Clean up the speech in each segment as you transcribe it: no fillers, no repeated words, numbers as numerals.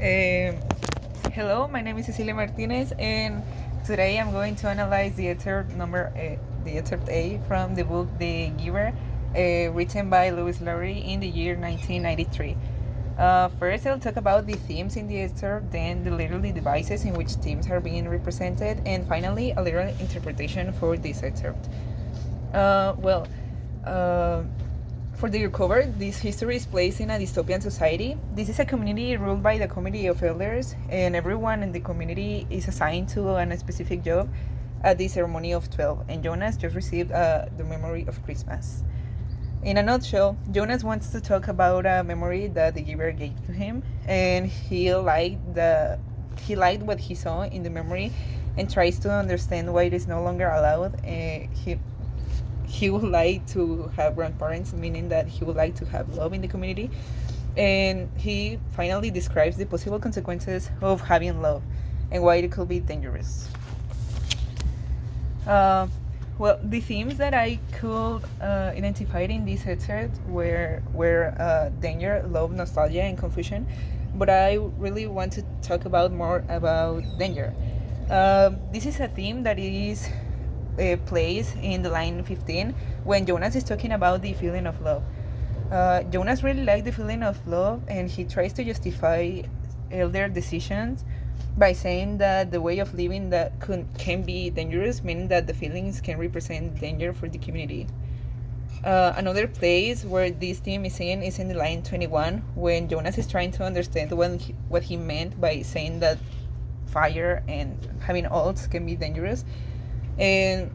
Um, Hello, my name is Cecilia Martínez, and today I'm going to analyze the excerpt A from the book The Giver, written by Lewis Laurie in the year 1993. First, I'll talk about the themes in the excerpt, then the literary devices in which themes are being represented, and finally, a literal interpretation for this excerpt. Uh, well, uh, for the recover, this history is placed in a dystopian society. This is a community ruled by the community of elders, and everyone in the community is assigned to a specific job at the ceremony of 12. And Jonas just received the memory of Christmas. In a nutshell, Jonas wants to talk about a memory that the giver gave to him, and he liked what he saw in the memory, and tries to understand why it is no longer allowed. He would like to have grandparents, meaning that he would like to have love in the community. And he finally describes the possible consequences of having love and why it could be dangerous. The themes that I could identify in this excerpt were danger, love, nostalgia, and confusion. But I really want to talk about more about danger. This is a theme that is plays in the line 15 when Jonas is talking about the feeling of love. Jonas really likes the feeling of love, and he tries to justify elder decisions by saying that the way of living can be dangerous, meaning that the feelings can represent danger for the community. Another place where this theme is seen is in the line 21 when Jonas is trying to understand what he meant by saying that fire and having oaths can be dangerous. And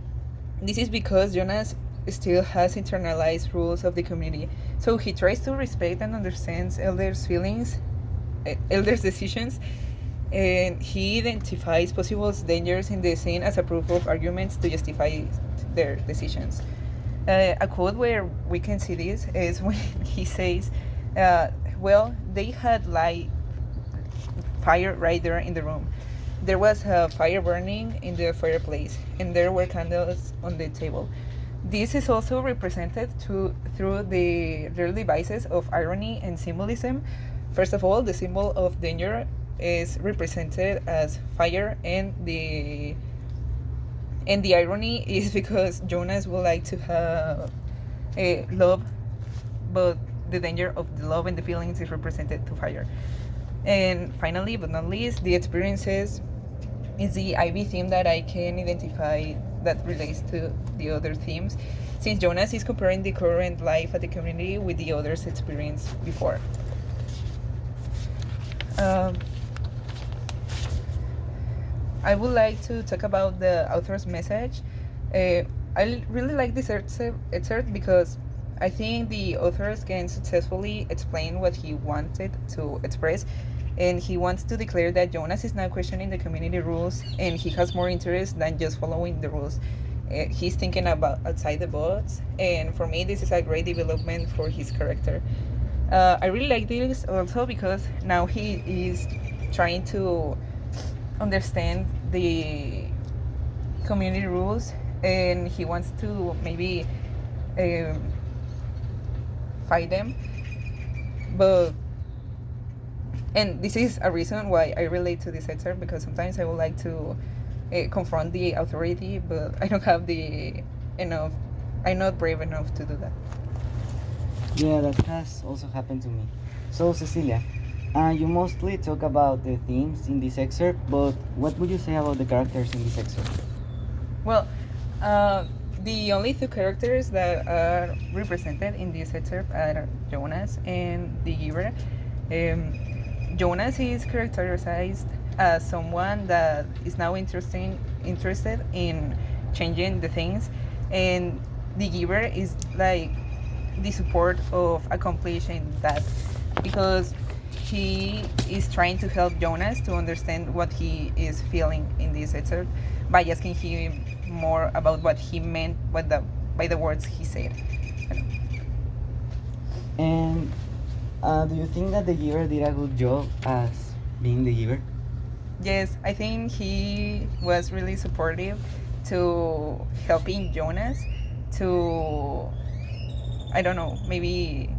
this is because Jonas still has internalized rules of the community. So he tries to respect and understands elders' feelings, elders' decisions, and he identifies possible dangers in the scene as a proof of arguments to justify their decisions. A quote where we can see this is when he says, they had fire right there in the room. There was a fire burning in the fireplace, and there were candles on the table. This is also represented through the real devices of irony and symbolism. First of all, the symbol of danger is represented as fire, and the irony is because Jonas would like to have a love, but the danger of the love and the feelings is represented to fire. And finally, but not least, the experiences is the IV theme that I can identify that relates to the other themes, since Jonas is comparing the current life at the community with the others' experience before. I would like to talk about the author's message. I really like this excerpt because I think the authors can successfully explain what he wanted to express, and he wants to declare that Jonas is now questioning the community rules, and he has more interest than just following the rules. He's thinking about outside the box, and for me, this is a great development for his character. I really like this also because now he is trying to understand the community rules, and he wants to maybe fight them. And this is a reason why I relate to this excerpt, because sometimes I would like to confront the authority, but I don't have the enough. I'm not brave enough to do that. Yeah, that has also happened to me. So, Cecilia, you mostly talk about the themes in this excerpt, but what would you say about the characters in this excerpt? Well, the only two characters that are represented in this excerpt are Jonas and the giver. Jonas is characterized as someone that is now interested in changing the things, and the giver is like the support of accomplishing that, because he is trying to help Jonas to understand what he is feeling in this excerpt by asking him more about what he meant by the words he said. And do you think that the giver did a good job as being the giver? Yes, I think he was really supportive to helping Jonas to, I don't know, maybe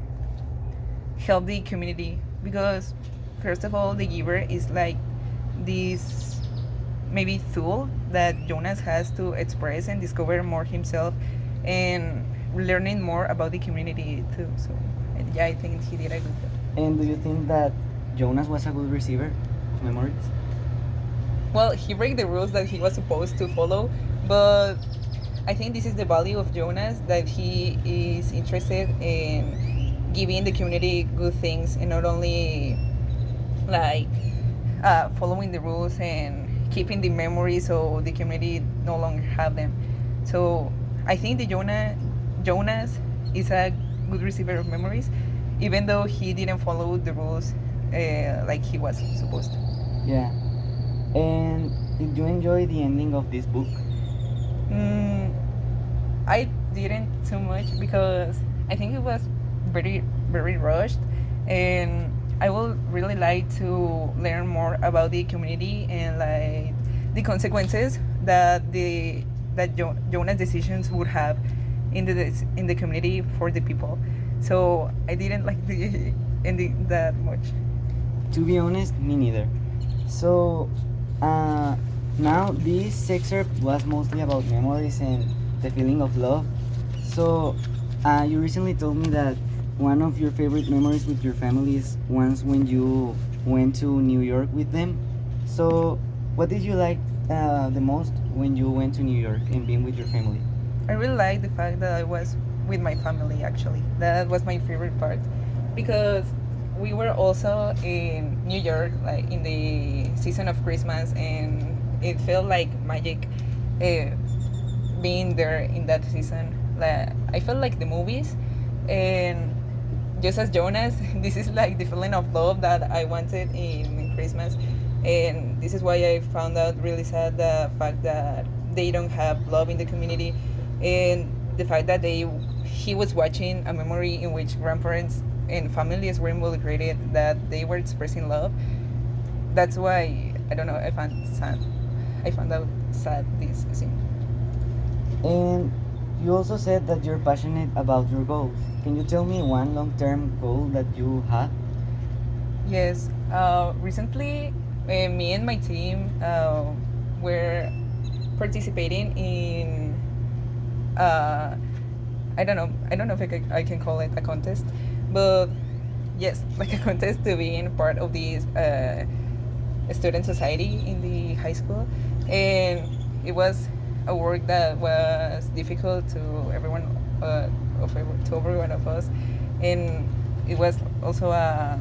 help the community, because first of all, the giver is like this maybe tool that Jonas has to express and discover more himself and learning more about the community too. So yeah, I think he did a good job. And do you think that Jonas was a good receiver of memories? Well, he break the rules that he was supposed to follow, but I think this is the value of Jonas, that he is interested in giving the community good things and not only like following the rules and keeping the memories so the community no longer have them. So I think the Jonas is a good receiver of memories, even though he didn't follow the rules like he was supposed to. Yeah. And did you enjoy the ending of this book? Mm, I didn't too much because I think it was very rushed, and I would really like to learn more about the community and like the consequences that Jonah's decisions would have in the community for the people. So I didn't like the ending that much. To be honest, me neither. So, uh, now this excerpt was mostly about memories and the feeling of love. So, you recently told me that one of your favorite memories with your family is once when you went to New York with them. So, what did you like the most when you went to New York and being with your family? I really like the fact that I was with my family actually. That was my favorite part because we were also in New York like in the season of Christmas, and it felt like magic uh, being there in that season. Like I felt like the movies, and just as Jonas, this is like the feeling of love that I wanted in Christmas, and this is why I found out really sad the fact that they don't have love in the community, and the fact that he was watching a memory in which grandparents and families were involucrated, that they were expressing love. That's why I don't know. I found out sad this scene. And you also said that you're passionate about your goals. Can you tell me one long term goal that you have? Yes. Recently, me and my team were participating in. I don't know. I don't know if I can call it a contest, but yes, like a contest to be in part of this student society in the high school, and it was a work that was difficult to everyone to every one of us, and it was also a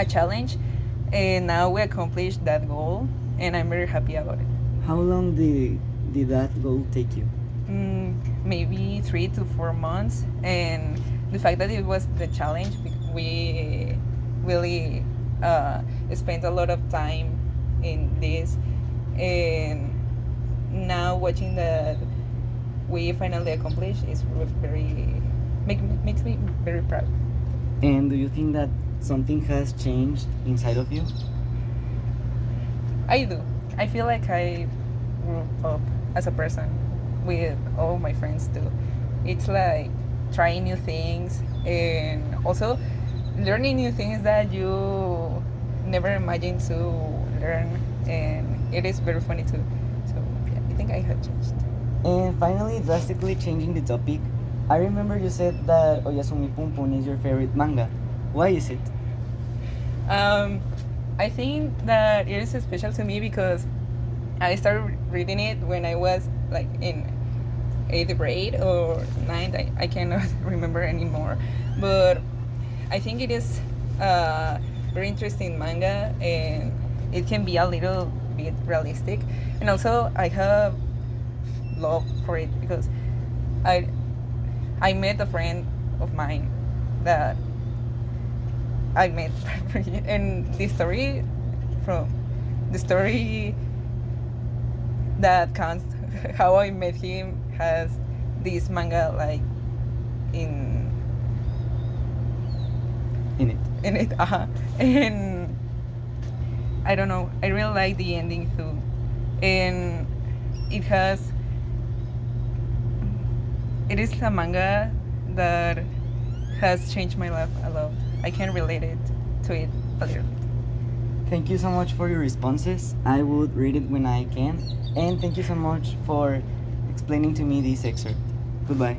challenge, and now we accomplished that goal, and I'm very happy about it. How long did that goal take you? Maybe 3 to 4 months, and the fact that it was the challenge, we really spent a lot of time in this, and now watching that we finally accomplished is makes me very proud. And do you think that something has changed inside of you? I do. I feel like I grew up as a person with all my friends too. It's like trying new things and also learning new things that you never imagined to learn, and it is very funny too. So yeah, I think I have changed. And finally, drastically changing the topic, I remember you said that Oyasumi Pum Pum is your favorite manga. Why is it? Um, I think that it is special to me because I started reading it when I was like in eighth grade or ninth. I cannot remember anymore, but I think it is very interesting manga, and it can be a little bit realistic, and also I have love for it because I I met a friend of mine that I met, and from the story that counts how I met him has this manga like in In it. in it, and I don't know. I really like the ending too, and it has. It is a manga that has changed my life a lot. I can relate it to it a little. Thank you so much for your responses. I would read it when I can. And thank you so much for explaining to me this excerpt. Goodbye.